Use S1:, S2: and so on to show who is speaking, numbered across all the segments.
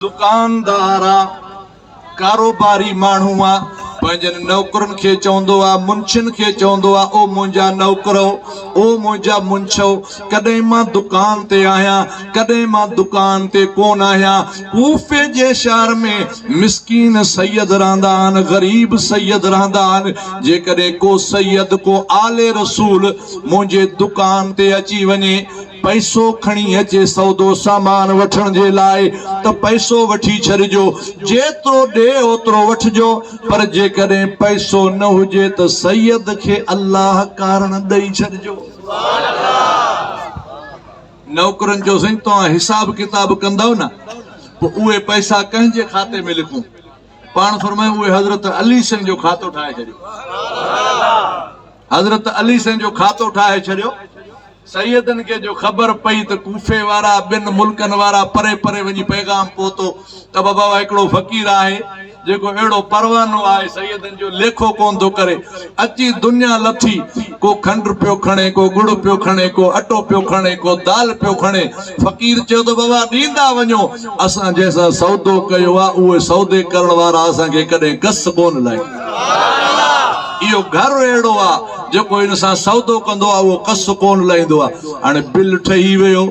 S1: दुकानदार कारोबारी माण्हू पंहिंजनि नौकरनि खे चवंदो आहे, मुंशियुनि खे चवंदो आहे, ओ मुंहिंजा नौकरो, ओ मुंहिंजा मुंशो, कॾहिं मां दुकान ते आहियां, कॾहिं मां दुकान ते कोन आहियां। कूफे जे शहर में मिसकीन सैयद रहंदा आहिनि, ग़रीब सैयद रहंदा आहिनि। जेकॾहिं को सैयद, को आले रसूल मुंहिंजे दुकान ते अची वञे, पैसो खणी अचे सौदो सामान वठण जे लाइ, त पैसो वठी छॾिजो, जेतिरो ॾे ओतिरो वठिजो। पर जेकॾहिं पैसो न हुजे त सैयद खे अल्लाह कारण ॾेई छॾिजो। नौकरनि जो साईं तव्हां हिसाब किताब कंदव न, पोइ उहे पैसा कंहिंजे खाते में लिखूं? पाण फरमायूं उहे हज़रत अली साईं जो खातो ठाहे छॾियो। हज़रत अली साईं जो खातो ठाहे छॾियो। सैयदनि खे जो ख़बर पई त कूफे वारा, ॿिनि मुल्कनि वारा परे परे वञी पैगाम पहुतो त बाबा हिकिड़ो फ़क़ीर आहे जेको अहिड़ो परवानो आहे, सैयदनि जो लेखो कोन थो करे, अची दुनिया लथी, को खंडु पियो खणे, को गुड़ पियो खणे, को अटो पियो खणे, को दाल पियो खणे। फ़क़ीर चयो त बाबा ॾींदा वञो, असां जंहिंसां सौदो कयो आहे उहे सौदे करण वारा असांखे कॾहिं कस कोन लाइ। इहो घर अहिड़ो आहे जेको हिन सां सौदो कंदो आहे उहो कस कोन लाहींदो आहे। हाणे बिल ठही वियो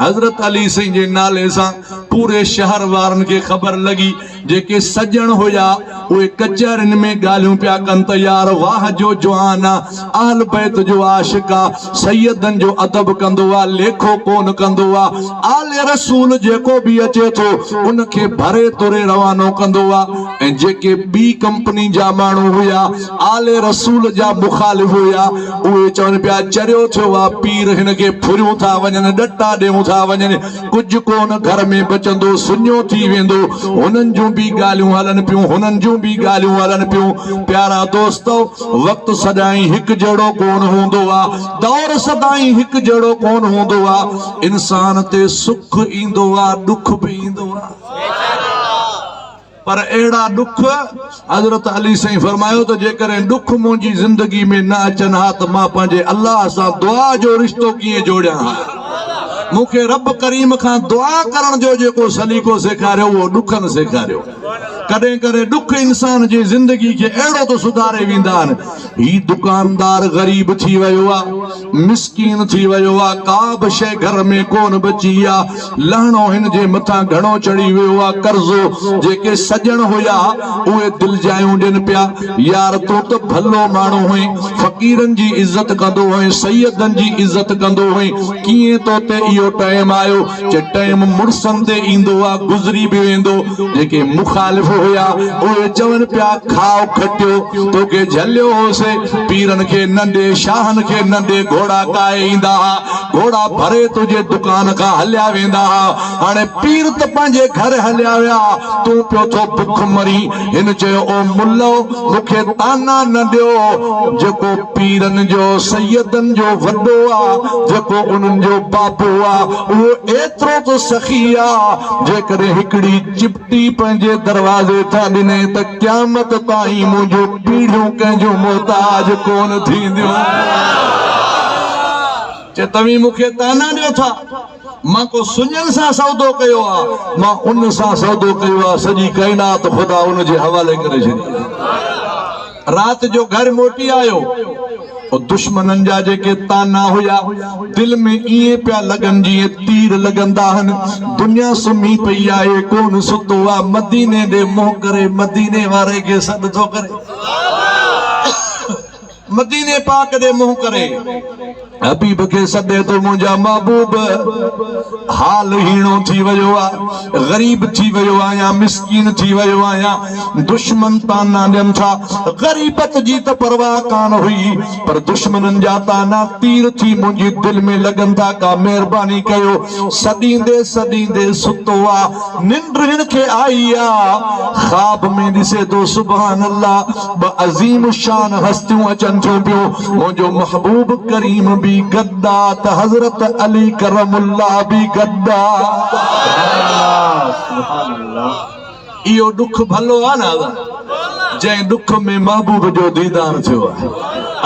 S1: हज़रत अली साईं जे नाले सां, पूरे शहर वारनि खे ख़बर लॻी। जेके सजण हुया उहे कचहरियुनि में ॻाल्हियूं पिया कनि त यार वाह जो जवान आहे, आल बैत जो आशिक आहे, सैयदनि जो अदब कंदो आहे, लेखो कोन कंदो आहे, आले रसूल जेको बि अचे थो उनखे भरे तुरे रवानो कंदो आहे। ऐं जेके ॿी कंपनी जा माण्हू हुया, आले रसूल जा मुखालिफ़ हुया, उहे चवनि पिया चरियो थियो आहे, पीर हिनखे फुरियूं था वञनि, ॾटा ॾियूं था वञनि, कुझु कोन घर में बचंदो, सुञो थी वेंदो। हुननि जूं बि ॻाल्हियूं हलनि पियूं, हुननि जूं बि ॻाल्हियूं हलनि पियूं। प्यारा दोस्तो, वक़्तु सदाईं हिकु जहिड़ो कोन हूंदो आहे, दौर सदाईं हिकु जहिड़ो कोन हूंदो आहे। इंसान ते सुख ईंदो आहे, दुख बि ईंदो आहे, पर अहिड़ा दुख हज़रत अली साईं फरमायो त जेकॾहिं दुख मुंहिंजी ज़िंदगी में न अचनि हा त मां पंहिंजे अल्लाह सां दुआ जो रिश्तो कीअं जोड़ियां हा। मूंखे रब करीम खां दुआ करण जो जेको सलीक़ो सेखारियो उहो दुखनि सेखारियो। कॾहिं कॾहिं दुख इंसान जी ज़िंदगी खे अहिड़ो तो सुधारे वेंदा आहिनि। ही दुकानदार ग़रीब थी वियो आहे, मिसकीन थी वियो आहे, का बि शइ घर में कोन बची आहे, लहणो हिन जे मथां घणो चढ़ी वियो आहे, कर्ज़ो। जेके सजण हुया उहे दिलजायूं ॾियनि पिया, यार तूं त भलो माण्हू हुई, फ़क़ीरनि जी इज़त कंदो हुई, सैयदनि जी इज़त कंदो हुई, कीअं तो ते इहो टाइम आयो? जे टाइम मुड़सनि ते ईंदो आहे गुज़री बि वेंदो। जेके मुखालिफ़ हुया उहे चवनि पिया खाओ खटियो, तोखे झलियो होसे, पीरनि खे न ॾे, शाहनि खे न ॾे, घोड़ा काए ईंदा हा, घोड़ा भरे तुंहिंजे दुकान खां हलिया वेंदा हा। हाणे पीर त पंहिंजे घर हलिया विया, तूं पियो थो बुख मरी। हिन चयो ओ मुल्लो मूंखे ताना न ॾियो, जेको पीरनि जो सैयदनि जो वॾो आहे, जेको उन्हनि जो बाबो आहे, उहो एतिरो तो सखी आहे, जेकॾहिं हिकिड़ी चिपटी पंहिंजे दरवाज़े था ॾिने त क़यामत ताईं मुंहिंजो पीढ़ियूं कंहिंजो मोहताज कोन थींदियूं। चे तव्हीं मूंखे ताना ॾियो था, मां को सुञनि सां सौदो कयो आहे, मां उन सां सौदो कयो आहे, सॼी काइनात ख़ुदा उन जे हवाले करे छॾी। राति जो घर मोटी आयो, दुश्मननि जा जेके ताना हुया दिल में ईअं पिया लॻनि जीअं तीर लॻंदा आहिनि। दुनिया सुम्ही पई आहे, कोन सुतो आहे, मदीने ॾे मुंहुं करे मदीने वारे खे सॾु थो करे, मदीने पाक ॾे मुंहुं करे हबीब खे सॾे थो, मुंहिंजा महबूब हाल हीणो थी वियो आहे, ग़रीब थी वियो आहियां, मिसकीन थी वियो आहियां, दुश्मन ताना ॾियनि था। ग़रीबत जी त परवाह कान हुई, पर दुश्मननि जा ताना तीर थी मुंहिंजी दिलि में लॻनि था। का महिरबानी कयो, सॾींदे सॾींदे सुतो आहे, निंड हिन खे आई आहे, ख़्वाब में ॾिसे थो सुभान अल्लाह ब अज़ीम शान हस्तियूं अचनि थियूं पियूं। मुंहिंजो महबूब करीम भी गद्दा त हज़रत अली करमुल्लाह भी गद्दा। इहो दुख भलो आहे न, जंहिं दुख में महबूब जो दीदार थियो आहे।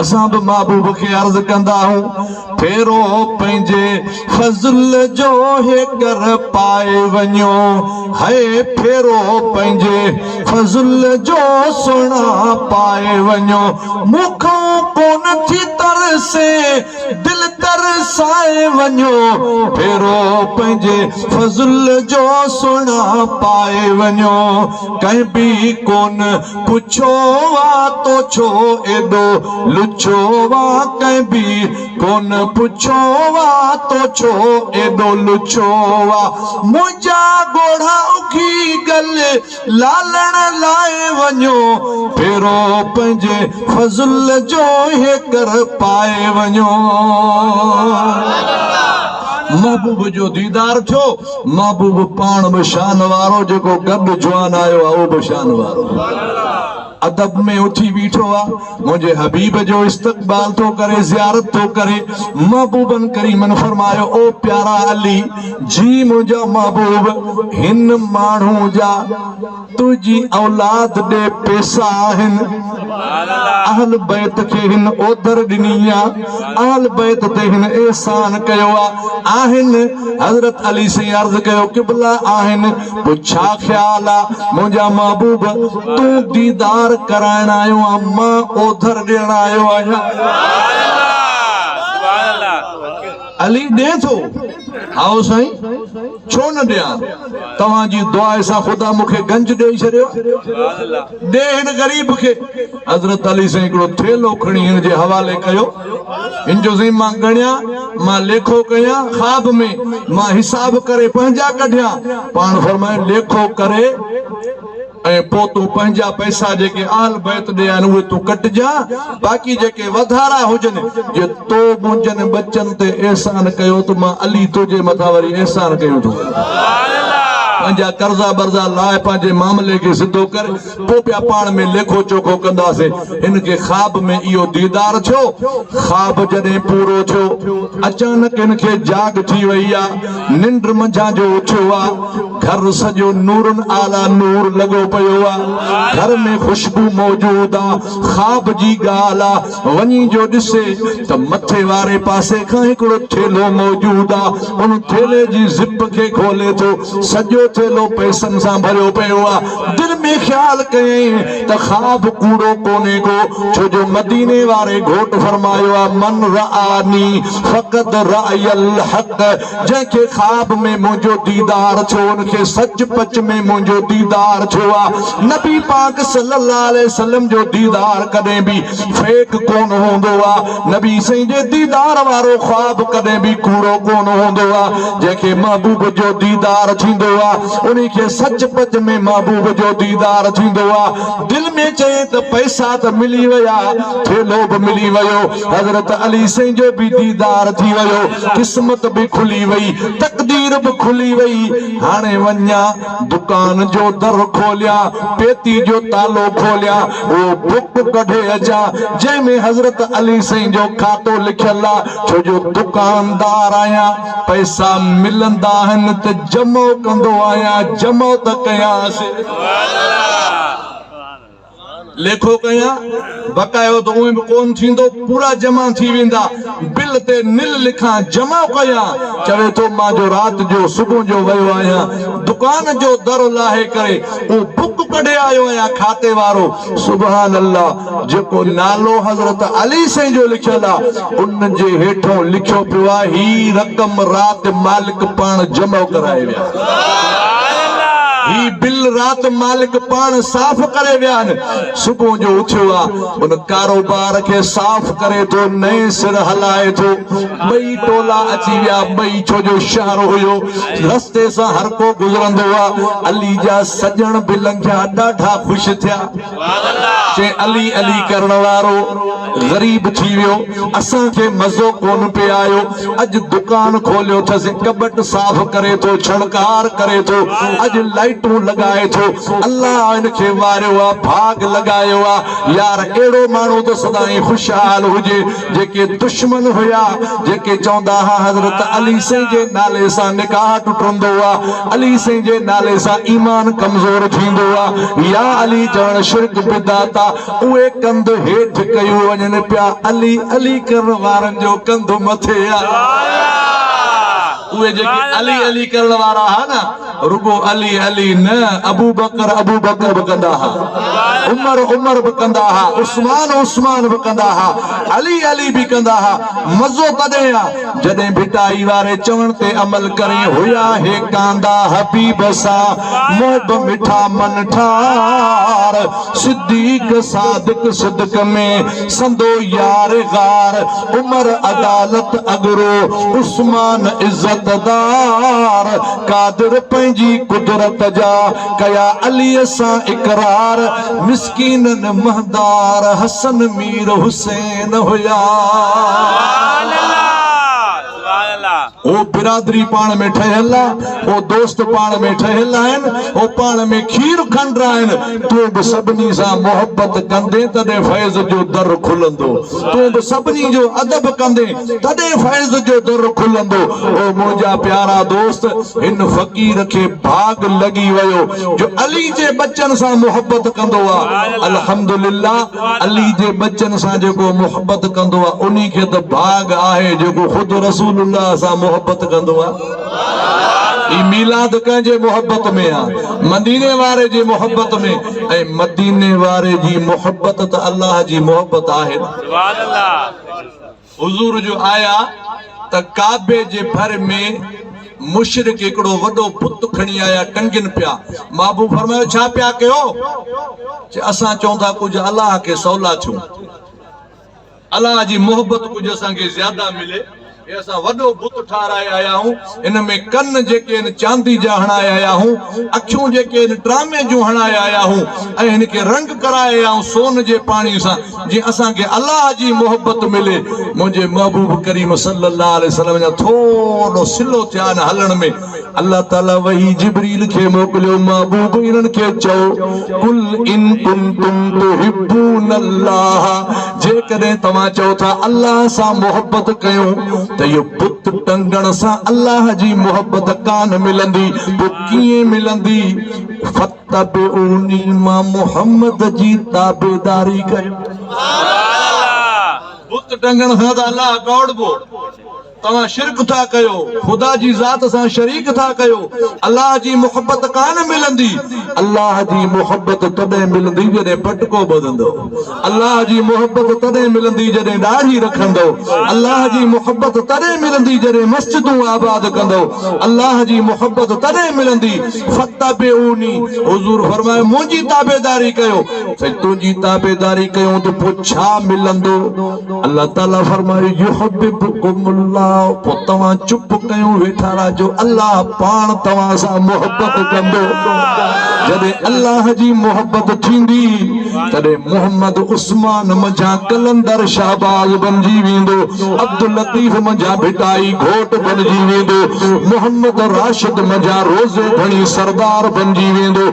S1: असां बि महबूब खे अर्ज़ कंदा आहियूं, फेरो पंहिंजे फज़ल जो हे कर पाए वञो है फेरो पंहिंजे फज़ल जो सुणा पाए वञो मूंखां कोन थी तरसे दिल तरसाए वञो फेरो पंहिंजे फज़ल जो सुणा पाए वञो कंहिं बि कोन पुछो वा तो छो एॾो लुछो वा कंहिं बि कोन पुछो वा तो छो एॾो लुछो वा मुंहिंजा ॻोढ़ा उखी गल लालण लाइ वञो फेरो पंहिंजे फज़ल जो हे कर पाए वञो महबूब जो दीदार थियो महबूब पाण बि शान वारो जेको गॾु जवान आयो आहे उहो बि शान वारो अदब में उठी बीठो आहे मुंहिंजे हबीब जो इस्तक़बाल थो करे ज़ियारत थो करे महबूबन करीमन फरमायो ओ प्यारा अली जी मुंहिंजा महबूब हिन माण्हू जा तुंहिंजी औलाद ॾे पैसा आहिनि अहल बैत खे हिन ओधर ॾिनी आहे अहल बैत ते हिन एहसान कयो आहिनि हज़रत अली से अर्ज़ कयो क़िबला आहिनि पोइ छा ख़्याल आहे मुंहिंजा महबूब तूं दीदार कराइण आयो आहे मां ओधर ॾियण आयो आहियां अली ॾे थो आओ साईं छो न ॾियां तव्हांजी दुआ सां ख़ुदा मूंखे गंज ॾेई छॾियो ॾे हिन ग़रीब खे हज़रत अली साईं हिकिड़ो थेलो खणी हिन जे हवाले कयो हिन जो साईं मां ॻणियां मां लेखो कयां ख़्वाब में मां हिसाब करे पंहिंजा कढियां पाण फरमाए लेखो करे ऐं पोइ तूं पंहिंजा पैसा जेके आल बैत ॾे आहिनि उहे तूं कटिजा बाक़ी जेके वधारा हुजनि जे तो मुंहिंजनि बचनि ते एहसान कयो त मां अली तुंहिंजे मथां वरी एहसान कयो थो पंहिंजा कर्जा बर्जा लाइ पंहिंजे मामले खे सिधो कर पोइ पिया पाण में लेखो चोखो कंदासीं हिन खे ख़्वाब में इहो दीदार थियो ख़्वाब जॾहिं पूरो थियो अचानक हिन खे जाग थी वई आहे निंड मंझां जो उथियो आहे घर सॼो नूरन आला नूर लॻो पियो आहे घर में ख़ुशबू मौजूद आहे ख़्वाब जी ॻाल्हि आहे वञी जो ॾिसे त मथे वारे पासे खां हिकिड़ो थेलो मौजूद आहे उन थेले जी ज़िप खे खोले थो सॼो थेलो पैसनि सां भरियो पियो आहे दिल में ख्याल कयईं त ख़्वाब कूड़ो कोन्हे को छो जो मदीने वारे घोट फरमायो आहे मन रआनी फ़क़द रअयल हक़ जंहिंखे ख़्वाब में मुंहिंजो दीदार थियो उनखे सच पच में मुंहिंजो दीदार थियो आहे नबी पाक सल्लल्लाहु अलैहि वसल्लम जो दीदार कॾहिं बि फेक कोन हूंदो आहे नबी साईं जे दीदार वारो ख़्वाब कॾहिं बि कूड़ो कोन हूंदो आहे जंहिंखे महबूब जो दीदार थींदो आहे उन्हीं खे सच पच में महबूब जो दीदार थींदो आहे दिल में चए त पैसा त मिली विया थेलो बि मिली वियो हज़रत अली साईं जो बि दीदार थी वियो क़िस्मत बि खुली वई तक़दीर बि खुली वई हाणे वञा दुकान जो दर खोलिया पेती जो तालो खोलिया वो बुक कढे अचा जंहिंमें हज़रत अली साईं जो खातो लिखियल आहे छो जो दुकानदार आहियां पैसा मिलंदा आहिनि त जमो कंदो आया जमो त कयांसि लेखो कयां बकायो तो उहे कोन थींदो पूरा जमा थी वेंदा बिल ते निल लिखां जमा कयां चवे तो मां जो रात जो सुबह जो वयो आया दुकान जो दर लाहे करे वो बुक कढे आयो आया खाते वारो सुभान अल्लाह जेको नालो हज़रत अली साईं जो लिखियल आहे उन जे हेठों लिखियो पियो आहे ही रक़म रात मालिक पाण जमा कराए विया ही बिल रात मालिक पान साफ करे वियान सुबह जो उठियो उन कारोबार के साफ करे तो नए सिर हलाए तो बई टोला अची विया बई छो जो शहर हुयो रस्ते से हर को गुजरंदो अली जा सजण भी लंघिया ॾाढा खुश थिया चे अली अली करण वारो गरीब थी वियो असां के मज़ो कोन पे आयो अज दुकान खोलियो थसे कबट साफ करे तो छणकार करे तो अज लाइट लाइटूं लगाए थो अल्लाह इनखे वारियो आहे भाग लगायो आहे यार अहिड़ो माण्हू त सदाईं खुशहाल हुजे जेके दुश्मन हुया जेके चवंदा हा हज़रत अली साईं जे नाले सां निकाह टुटंदो आहे अली साईं जे नाले सां ईमान कमज़ोर थींदो आहे या अली चवण शिरक बिदात आहे उहे कंध हेठि कयूं वञनि पिया अली अली करण वारनि जो कंध मथे आहे उहे जेके अली अली करण वारा हा न रुगो अली अली न अबू बकर बि कंदा हा उमर उमर बि कंदा हा उस्मान बि कंदा हा अली अली बि कंदा हा मज़ो तॾहिं आहे जॾहिं भिटाई वारे चवण ते अमल करे हुया हे कांदा हबीब सां मोहब मिठा मन ठार सिद्दीक सादिक सिद्दक में संदो यार गार उमर अदालत अगरो उस्मान इज्जतदार कादिर पंहिंजी कुदरत जा कया अलीअ सां इकरार मिस्कीनन महदार हसन मीर हुसैन हुया वो बिरादरी पाण में ठहियल आहे वो दोस्त पाण में ठहियल आहिनि वो पाण में खीर खंड आहिनि तूं बि सभिनी सां मोहबत कंदे तॾहिं फैज़ जो दर खुलंदो तूं बि सभिनी जो अदब कंदे तॾहिं फैज़ जो दर खुलंदो ओ मुंहिंजा प्यारा दोस्त हिन फ़क़ीर खे भाग लॻी वियो जो अली जे बच्चन सां मोहबत कंदो आहे अल्हम्दुलिल्लाह अली जे बच्चन सां जेको मोहबत कंदो आहे उन्ही खे त भाग आहे जेको ख़ुदि रसूलुल्लाह सां मोहबत कंदो आहे मीलाद कंहिंजे मोहबत में आहे मदीने वारे जी मोहबत में ऐं मदीने वारे जी मोहबत त अल्लाह जी मोहबत आहे सुभान अल्लाह हुजूर जो आया त काबे जे भर में मुशरिक हिकिड़ो वॾो बुत खणी आया टंगिन पिया महबूब फरमायो छा पिया कयो असां चऊं था कुझु अल्लाह खे सवला थियूं अल्लाह जी मोहबत कुझु असांखे ज्यादा मिले असां वॾो बुत ठाराए आया आहियूं इन में कन जेके आहिनि चांदी जा हणाए आया आहियूं अखियूं जेके आहिनि ड्रामे जूं हणाए आया आहियूं ऐं हिनखे रंग कराए आया आहियूं सोन जे पाणी सां जीअं असांखे अल्लाह जी मोहबत मिले मुंहिंजे महबूब करीम सल्लल्लाहु अलैहि वसल्लम जा थोरो सिलो थिया आहिनि हलण में अल्लाह ताला वही जिब्रील खे मोकिलियो महबूब इन्हनि खे चओ कुल इन कुंतुम तुहिब्बूनल्लाह जेकॾहिं तव्हां चओ था अल्लाह सां मोहबत कयूं त इहो बुत टंगण सां अल्लाह जी मोहबत कान मिलंदी पोइ कीअं मिलंदी फतबिऊनी मां मोहम्मद जी ताबेदारी कयो बुत टंगण सां त अल्लाह कौड़बो तव्हां शिरक था कयो ख़ुदा जी ज़ात सां शरीक था कयो अल्लाह जी मोहब्बत कान मिलंदी अल्लाह जी मोहब्बत तॾहिं मिलंदी जॾहिं पटको ॿधंदो अल्लाह जी मोहब्बत तॾहिं मिलंदी जॾहिं ॾाढ़ी रखंदो अल्लाह जी मोहब्बत तॾहिं मिलंदी जॾहिं मस्जिदूं आबाद कंदो अल्लाह जी मोहब्बत तॾहिं मिलंदी फतबिऊनी हुज़ूर फरमायो मुंहिंजी ताबेदारी कयो तुंहिंजी ताबेदारी कयूं त पोइ छा मिलंदो अल्लाह ताला फरमायो युहिब्बुकुमुल्लाह पोइ तव्हां चुप कयूं वेठा रहिजो अल्लाह पाण तव्हां सां मोहबत कंदो जॾहिं अल्लाह जी मोहबत थींदी तॾहिं मोहम्मद उस्मान मंझां कलंदर शाहबाज बणिजी वेंदो अब्दुल लतीफ मंझां भिटाई घोट बणिजी वेंदो मोहम्मद राशिद मंझां रोज़े घणी सरदार बणिजी वेंदो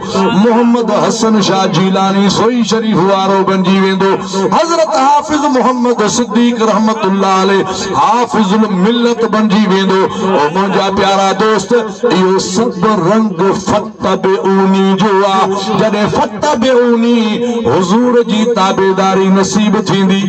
S1: मोहम्मद हसन शाह जीलानी सोई शरीफ वारो बणिजी वेंदो हज़रत हाफ़िज़ मोहम्मद सिद्दीक़ रहमतुल्लाह अलैह हाफ़िज़ुल मिल्लत बणिजी वेंदो ओ मुंहिंजा प्यारा दोस्त इहो सभु रंग फतबिऊनी जो आहे जॾहिं फतबिऊनी हुज़ूर जी ताबेदारी नसीब थींदी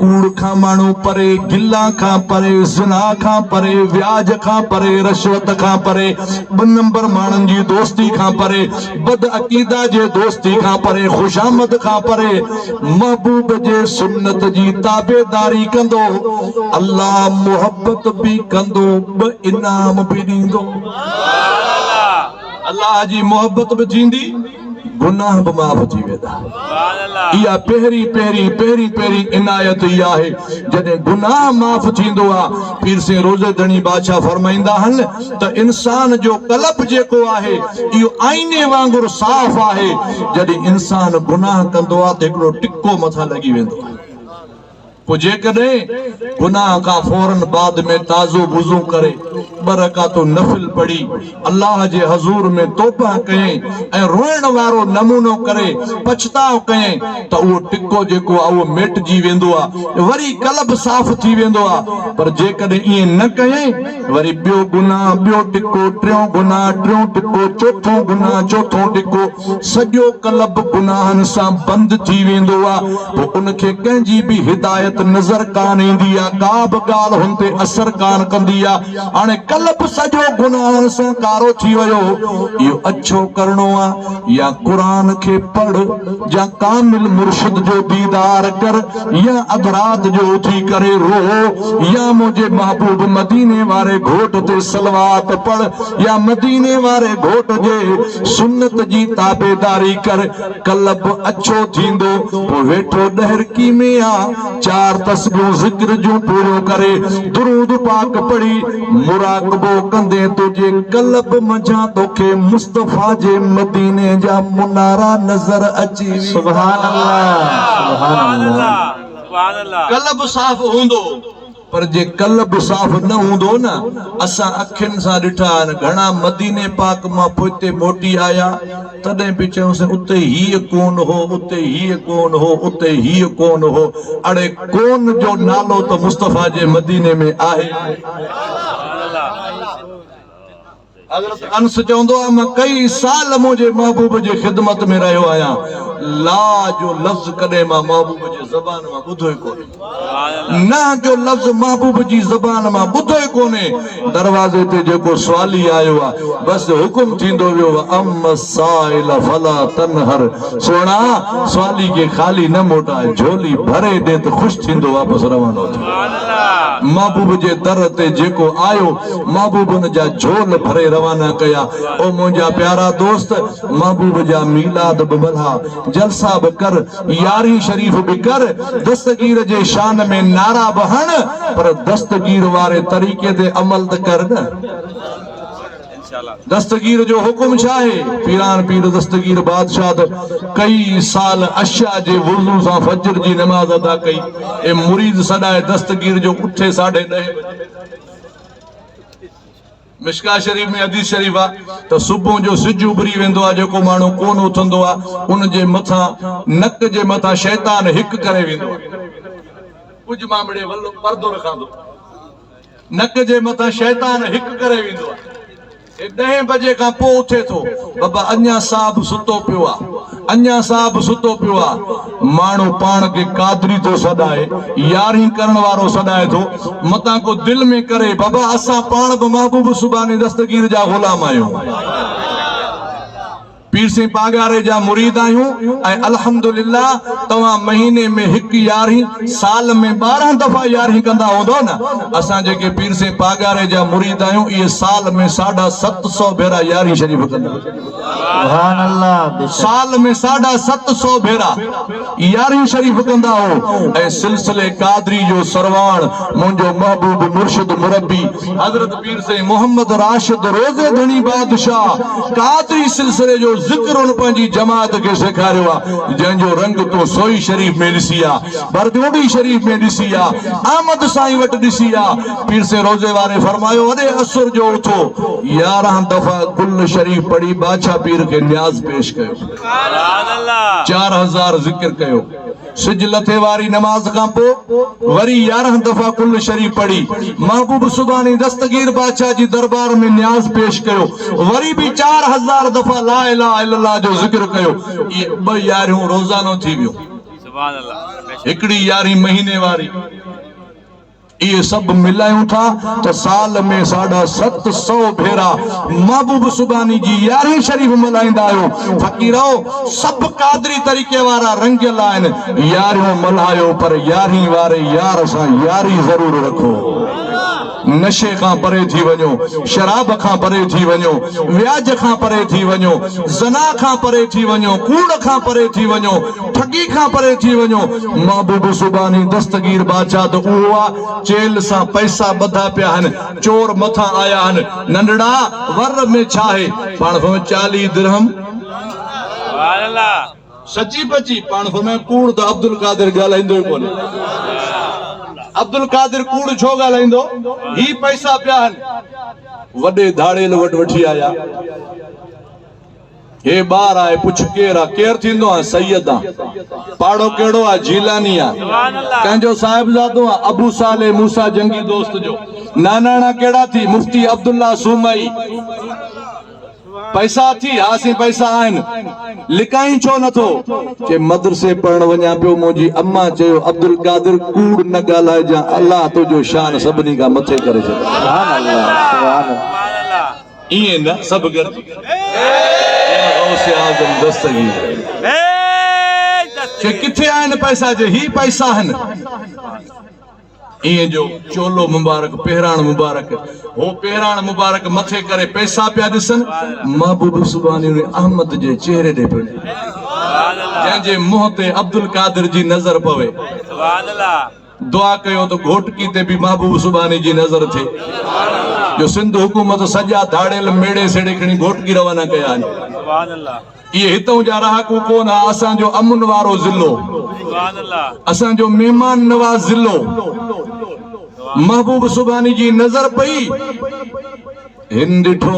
S1: कूड़ खां माण्हू परे गिला खां परे ज़िना खां परे व्याज खां परे रिश्वत खां परे ॿ नंबर माण्हुनि जी दोस्ती खां परे बद अक़ीदा जे दोस्ती खां परे ख़ुशामद खां परे महबूब जे सुन्नत जी ताबेदारी कंदो अल्लाह मोहब्बत भी कंदो ब इनाम भी दींदो अल्लाह जी मोहब्बत भी थींदी गुनाह भी माफ़ थी वेंदा इहा पहिरीं इनायत इहा आहे जॾहिं गुनाह माफ़ थींदो आहे पीर सिंह रोज़ेदणी बादशाह फरमाईंदा आहिनि त इंसान जो कल्ब जेको आहे इहो आईने वांगुरु साफ़ आहे जॾहिं इंसान गुनाह कंदो आहे त हिकिड़ो टिको मथां लॻी वेंदो आहे पोइ जेकॾहिं गुनाह खां फौरन बाद में ताज़ो वुज़ू करे बरकातो नफिल पढ़ी अल्लाह जे हजूर में तौबा कयई ऐं रोइण वारो नमूनो करे पछताव कयई त उहो टिको जेको आहे उहो मेटजी वेंदो आहे वरी कल्ब साफ़ थी वेंदो आहे पर जेकॾहिं ईअं न कयई वरी ॿियो गुनाह ॿियो टिको टियों गुनाह टियों टिको चौथों गुनाह चौथों टिको सॼो कल्ब गुनाहनि सां बंदि थी वेंदो आहे पोइ उनखे कंहिंजी बि हिदायत नज़र कान ईंदी आहे का बि ॻाल्हि हुन ते असर कान कंदी आहे हाणे कल्ब सॼो गुनाहनि सां कारो थी वियो इहो अच्छो करणो आहे या क़ुरान खे पढ़ या कामिल मुर्शिद जो दीदार कर या अध रात जो उथी करे रो या मुंहिंजे महबूब मदीने वारे घोट ते सलवात पढ़ या मदीने वारे घोट जे सुन्नत जी ताबेदारी कर कल्ब अच्छो थींदो पोइ वेठो डहरकी में आ चार तस्बीहूं ज़िक्र जूं पूरो करे दुरूद पाक पढ़ी मुराक़बो कंदे तुझे कल्ब मंझां तोखे मुस्तफा जे मदीने जा मुनारा नज़र अची सुभान अल्लाह सुभान अल्लाह सुभान अल्लाह कल्ब साफ़ हूंदो पर जे कल्ब साफ़ न हूंदो न असां अखियुनि सां ॾिठा घणा मदीने पाक मां पोइते मोटी आया तॾहिं बि चयोसीं उते हीअ कोन हो उते हीअ कोन हो उते हीअ कोन हो अड़े कोन जो नालो त मुस्तफा जे मदीने में आहे हज़रत अनस चवंदो आहे मां कई साल मुंहिंजे महबूब जे ख़िदमत में रहियो आहियां ला जो लफ़्ज़ कॾहिं मां महबूब जे ज़बान मां ॿुधो ई कोन्हे न जो लफ़्ज़ महबूब जी ज़बान मां ॿुधो ई कोन्हे दरवाज़े ते जेको सवाली आयो आहे बसि हुकुम थींदो वियो अम साइल फला तनहर सोना सवाली खे ख़ाली न मोटाए झोली भरे ॾे त ख़ुशि थींदो वापसि रवानो थिए महबूब जे दर ते जेको आयो महबूब उन जा झोल भरे रवाना कया ओ मुंहिंजा प्यारा दोस्त महबूब जा मीलाद बि मल्हा जलसा बि कर यारी शरीफ़ बि कर दस्तगीर जे शान में नारा बि हण पर दस्तगीर वारे तरीक़े ते अमल त कर न दस्तगीर जो हुकुम छा आहे पीरान पीर दस्तगीर बादशाह कई साल अशा जे वुज़ू सां फजर जी नमाज अदा कई ए मुरीद सदाए दस्तगीर जो उठे 9:30 मिशका शरीफ में हदीस शरीफ आ तो सुबह जो सिज उभरी वेंदो आ जेको माण्हू कोन उथंदो आ उन जे मथा नक जे मथा शैतान हिक करे वेंदो कुछ मामड़े वल्लो पर्दो रखांदो नक जे मथा शैतान हिक करे वेंदो आ 10 बजे का पो उठे थो बाबा अन्या साहब सुतो पियो आ अन्या साहब सुतो पियो आ माण्हू पाण के कादरी तो सदाए यारी करण वारो सदाए थो मता को दिल में करे बाबा असा पाण बि महबूब सुभाणे दस्तगीर जा गुलाम आहियूं पीर सिंह पागारे जा मुरीद आहियूं ऐं अल्हम्दुलिल्लाह तव्हां महीने में हिक यारी साल में 12 दफ़ा यारी कंदा हूंदो न असां जेके पीर सिंह पागारे जा मुरीद आहियूं इहे साल में 750 भेरा यारी शरीफ कंदा सुभान अल्लाह साल में 750 भेरा यारी शरीफ कंदा हो ऐं सिलसिले कादरी जो सरवाण मुंहिंजो महबूब मुर्शिद मुरब्बी हज़रत पीर सिंह मोहम्मद राशिद रोज़े धनी बादशाह कादरी सिलसिले जो ज़िक्र उन पंहिंजी जमात के सेखारियो आ जंहिंजो रंग तो सोई शरीफ में ॾिसी आ बरदोड़ी शरीफ में ॾिसी आ अहमद साईं वटि ॾिसी आ पीर से रोज़े वारे फरमायो वॾे असुर जो उथो 11 दफ़ा कुल शरीफ पढ़ी बादशाह पीर के न्याज़ पेश कयो सुभान अल्लाह 4000 ज़िक्र कयो सिज लथे वारी नमाज का पो वरी 11 दफ़ा कुल शरीफ पढ़ी महबूब सुभाणे दस्तगीर बादशाह जी दरबार में न्याज़ पेश कयो वरी भी 4000 दफ़ा ला इलाहा इल्लल्लाह जो ज़िक्र कयो ये 2 यारियूं रोज़ानो थी वियो सुभान अल्लाह हिकड़ी यारी महीने वारी ये सब मिलायूं था तो साल में 750 भेरा महबूब सुभानी जी यारी शरीफ मल्हाईंदा आहियो फ़कीरो सब कादरी तरीक़े वारा रंगियल आहिनि यारियूं मल्हायो पर यारी वारे यार सां यारी ज़रूर रखो नशे का परे थी वञो शराब का परे थी वञो व्याज का परे थी वञो ज़ना का परे थी वञो कूड़ का परे थी वञो ठगी का परे थी वञो महबूब सुभानी दस्तगीर बादशाह तो उहो जेल सा पैसा बधा पिया आहिनि चोर मथा आया आहिनि नंढड़ा वर में छा आहे पाण 40 दिरहम सुभान अल्लाह सची बची पाण में कूड़ तो अब्दुल कादिर ॻाल्हाईंदो ई कोन्हे अब्दुल कादिर कूड़ छो ॻाल्हाईंदो ही पैसा पिया आहिनि वॾे धाड़ेल वटि वठी आया हे ॿार आहे पुछ केरु आहे केरु थींदो आहे सैयद आहे पाड़ो कहिड़ो आहे जीलानी आहे कंहिंजो साहिबजादो आहे अबू साले मूसा जंगी दोस्त जो नानाणा कहिड़ा थी मुफ्ती अब्दुल्ला सूमाई पैसा थी हासी पैसा आहिनि लिकाई छो नथो के मदरसे पढ़ण वञा पियो मुंहिंजी अम्मा चयो अब्दुल कादिर कूड़ न ॻाल्हाइजां अल्लाह तुंहिंजो शान सभिनी खां मथे करे छॾियो सुभान अल्लाह सुभान अल्लाह ईअं न सभु गॾु गौसे आज़म दस्तगीर किथे आहिनि पैसा जे ही पैसा आहिनि इएं जो चोलो मुबारक पहिराण मुबारक हो पहिराण मुबारक मथे करे पैसा पिया ॾिसनि महबूब सुभाणे अहमद जे चेहरे ॾे पियो जंहिंजे मुंहं ते अब्दुल कादिर जी नज़र पवे दुआ कयो तो घोटकी ते भी महबूब सुभाणे जी नज़र थे जो सिंध हुकूमत सॼा धाड़ेल मेड़े सेड़े खणी घोटकी रवाना कया आहिनि ये हितों जा रहाकू कोन आहे असांजो अमन वारो ज़िलो असांजो मेहमान नवाज़ ज़िलो महबूब सुभाणे जी नज़र पई हिन ॾिठो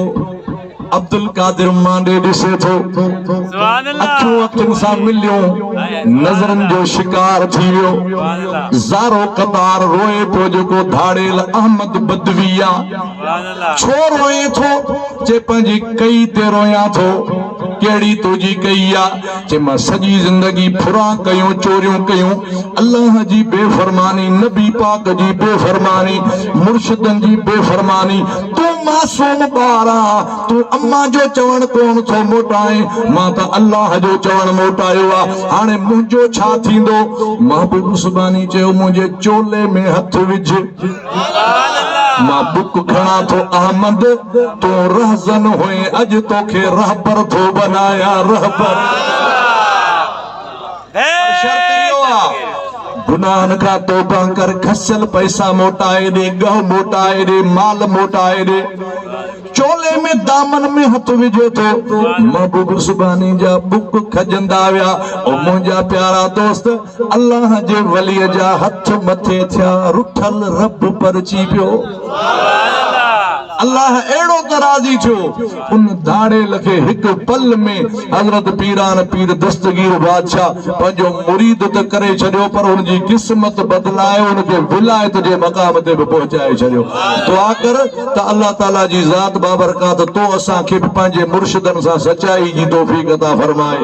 S1: अब्दुल कादिर मांडे ॾिसे थो अखियूं अखियुनि सां मिलियो नज़रनि जो शिकार थी वियो ज़ारो कतार रोए पियो जेको धाड़ेल अहमद बदवी आहे छो रोए थो जे पंहिंजी कई ते रोयां थो केड़ी तुझी कई आहे जे मां सॼी ज़िंदगी फुरा कयूं चोरियूं कयूं अल्लाह जी बेफरमानी नबी पाक जी बेफरमानी मुर्शिदनि जी बेफरमानी तूं मासूम ॿार आहे तूं अम्मा जो चवण कोन थो मोटाए मां त अल्लाह जो चवण मोटायो आहे हाणे मुंहिंजो छा थींदो महबूब सुभाणे चयो मुंहिंजे चोले में हथ विझ मां बुक खणा थो अहमद तो रहज़न हुए अॼु तोखे रहबर थो बनाया रहबर शर्त इहो आहे गुनाहन का तौबा कर खसल पैसा मोटाए दे गह मोटाए दे माल मोटाए दे चोले में दामन में हथ विझे तो महबूब सुभाणे जा बुक खजंदा विया ओ मुंहिंजा प्यारा दोस्त अल्लाह जे वलीअ जा हथ मथे थिया रुठल रब परची पियो अल्लाह एड़ो त राज़ी थियो उन धाड़ेल खे हिकु पल में हज़रत पीरान पीर दस्तगीर बादशाह पंहिंजो मुरीद त करे छॾियो पर उनजी क़िस्मत बदलाए उनखे विलायत जे मक़ाम ते बि पहुचाए छॾियो दुआ कर त अल्लाह ताला जी ज़ात बाबरकात तो असांखे बि पंहिंजे मुर्शिदनि सां सचाई जी तौफ़ीक़ अता फरमाए।